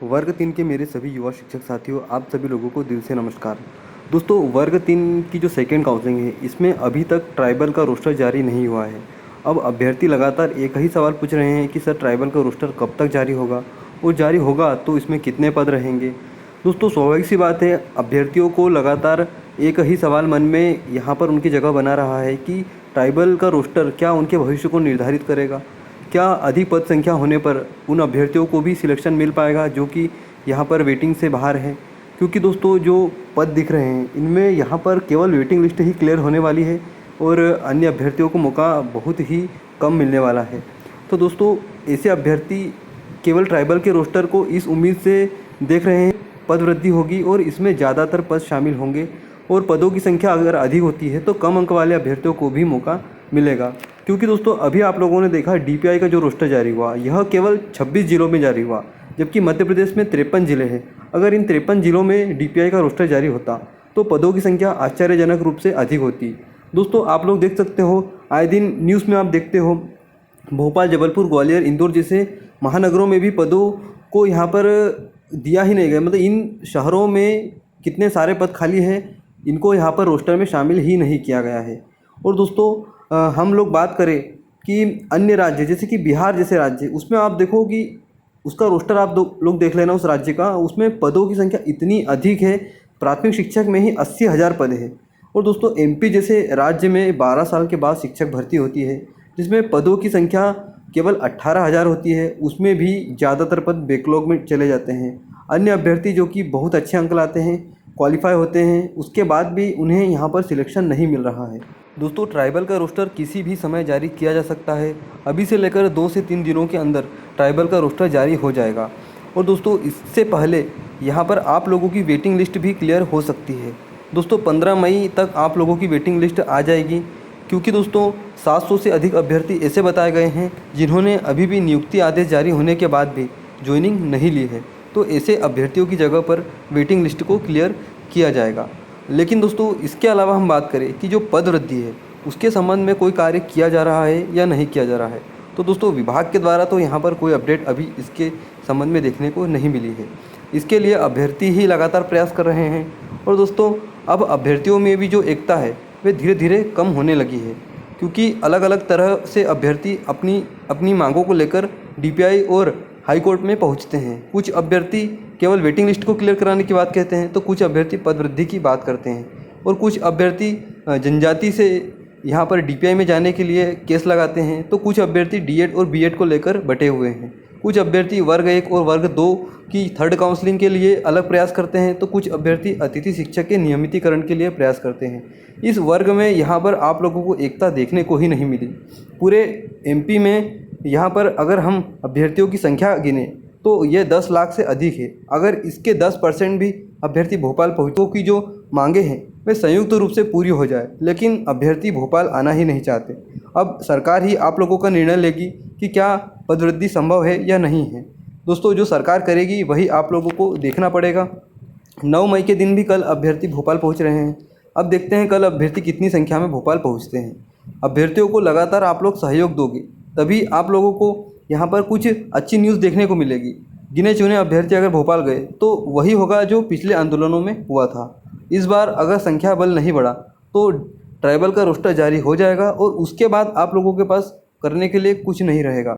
वर्ग 3 के मेरे सभी युवा शिक्षक साथियों, आप सभी लोगों को दिल से नमस्कार। दोस्तों, वर्ग 3 की जो सेकेंड काउंसलिंग है, इसमें अभी तक ट्राइबल का रोस्टर जारी नहीं हुआ है। अब अभ्यर्थी लगातार एक ही सवाल पूछ रहे हैं कि सर, ट्राइबल का रोस्टर कब तक जारी होगा और जारी होगा तो इसमें कितने पद रहेंगे। दोस्तों, स्वाभाविक सी बात है, अभ्यर्थियों को लगातार एक ही सवाल मन में यहाँ पर उनकी जगह बना रहा है कि ट्राइबल का रोस्टर क्या उनके भविष्य को निर्धारित करेगा। क्या अधिक पद संख्या होने पर उन अभ्यर्थियों को भी सिलेक्शन मिल पाएगा जो कि यहाँ पर वेटिंग से बाहर हैं। क्योंकि दोस्तों, जो पद दिख रहे हैं इनमें यहाँ पर केवल वेटिंग लिस्ट ही क्लियर होने वाली है और अन्य अभ्यर्थियों को मौका बहुत ही कम मिलने वाला है। तो दोस्तों, ऐसे अभ्यर्थी केवल ट्राइबल के रोस्टर को इस उम्मीद से देख रहे हैं पद वृद्धि होगी और इसमें ज़्यादातर पद शामिल होंगे और पदों की संख्या अगर अधिक होती है तो कम अंक वाले अभ्यर्थियों को भी मौका मिलेगा। क्योंकि दोस्तों, अभी आप लोगों ने देखा डीपीआई का जो रोस्टर जारी हुआ, यह केवल 26 जिलों में जारी हुआ, जबकि मध्य प्रदेश में 53 जिले हैं। अगर इन 53 जिलों में डीपीआई का रोस्टर जारी होता तो पदों की संख्या आश्चर्यजनक रूप से अधिक होती। दोस्तों, आप लोग देख सकते हो, आए दिन न्यूज़ में आप देखते हो, भोपाल, जबलपुर, ग्वालियर, इंदौर जैसे महानगरों में भी पदों को यहाँ पर दिया ही नहीं गया। मतलब इन शहरों में कितने सारे पद खाली हैं, इनको यहाँ पर रोस्टर में शामिल ही नहीं किया गया है। और दोस्तों, हम लोग बात करें कि अन्य राज्य जैसे कि बिहार जैसे राज्य, उसमें आप देखो कि उसका रोस्टर आप लोग देख लेना उस राज्य का, उसमें पदों की संख्या इतनी अधिक है, प्राथमिक शिक्षक में ही 80,000 पद है। और दोस्तों, एमपी जैसे राज्य में 12 साल के बाद शिक्षक भर्ती होती है, जिसमें पदों की संख्या केवल 18,000 होती है, उसमें भी ज़्यादातर पद बैकलॉग में चले जाते हैं। अन्य अभ्यर्थी जो कि बहुत अच्छे अंक लाते हैं, क्वालिफाई होते हैं, उसके बाद भी उन्हें यहाँ पर सिलेक्शन नहीं मिल रहा है। दोस्तों, ट्राइबल का रोस्टर किसी भी समय जारी किया जा सकता है। अभी से लेकर 2 से 3 दिनों के अंदर ट्राइबल का रोस्टर जारी हो जाएगा। और दोस्तों, इससे पहले यहाँ पर आप लोगों की वेटिंग लिस्ट भी क्लियर हो सकती है। दोस्तों, 15 मई तक आप लोगों की वेटिंग लिस्ट आ जाएगी। क्योंकि दोस्तों, 700 से अधिक अभ्यर्थी ऐसे बताए गए हैं जिन्होंने अभी भी नियुक्ति आदेश जारी होने के बाद भी ज्वाइनिंग नहीं ली है। तो ऐसे अभ्यर्थियों की जगह पर वेटिंग लिस्ट को क्लियर किया जाएगा। लेकिन दोस्तों, इसके अलावा हम बात करें कि जो पद वृद्धि है उसके संबंध में कोई कार्य किया जा रहा है या नहीं किया जा रहा है, तो दोस्तों, विभाग के द्वारा तो यहाँ पर कोई अपडेट अभी इसके संबंध में देखने को नहीं मिली है। इसके लिए अभ्यर्थी ही लगातार प्रयास कर रहे हैं। और दोस्तों, अब अभ्यर्थियों में भी जो एकता है वे धीरे धीरे कम होने लगी है। क्योंकि अलग अलग तरह से अभ्यर्थी अपनी अपनी मांगों को लेकर डीपीआई और हाई कोर्ट में पहुंचते हैं। कुछ अभ्यर्थी केवल वेटिंग लिस्ट को क्लियर कराने की बात कहते हैं, तो कुछ अभ्यर्थी पद वृद्धि की बात करते हैं और कुछ अभ्यर्थी जनजाति से यहाँ पर डीपीआई में जाने के लिए केस लगाते हैं, तो कुछ अभ्यर्थी डीएड और बीएड को लेकर बटे हुए हैं। कुछ अभ्यर्थी वर्ग 1 और वर्ग 2 की थर्ड काउंसलिंग के लिए अलग प्रयास करते हैं, तो कुछ अभ्यर्थी अतिथि शिक्षक के नियमितीकरण के लिए प्रयास करते हैं। इस वर्ग में यहाँ पर आप लोगों को एकता देखने को ही नहीं मिली। पूरे एमपी में यहाँ पर अगर हम अभ्यर्थियों की संख्या गिने तो ये 10 लाख से अधिक है। अगर इसके 10% भी अभ्यर्थी भोपाल पहुँचो की जो मांगे हैं वे संयुक्त रूप से पूरी हो जाए, लेकिन अभ्यर्थी भोपाल आना ही नहीं चाहते। अब सरकार ही आप लोगों का निर्णय लेगी कि क्या पदवृद्धि संभव है या नहीं है। दोस्तों, जो सरकार करेगी वही आप लोगों को देखना पड़ेगा। 9 मई के दिन भी कल अभ्यर्थी भोपाल पहुँच रहे हैं। अब देखते हैं कल अभ्यर्थी कितनी संख्या में भोपाल पहुँचते हैं। अभ्यर्थियों को लगातार आप लोग सहयोग दोगे तभी आप लोगों को यहाँ पर कुछ अच्छी न्यूज़ देखने को मिलेगी। गिने चुने अभ्यर्थी अगर भोपाल गए तो वही होगा जो पिछले आंदोलनों में हुआ था। इस बार अगर संख्या बल नहीं बढ़ा तो ट्राइबल का रोस्टर जारी हो जाएगा और उसके बाद आप लोगों के पास करने के लिए कुछ नहीं रहेगा।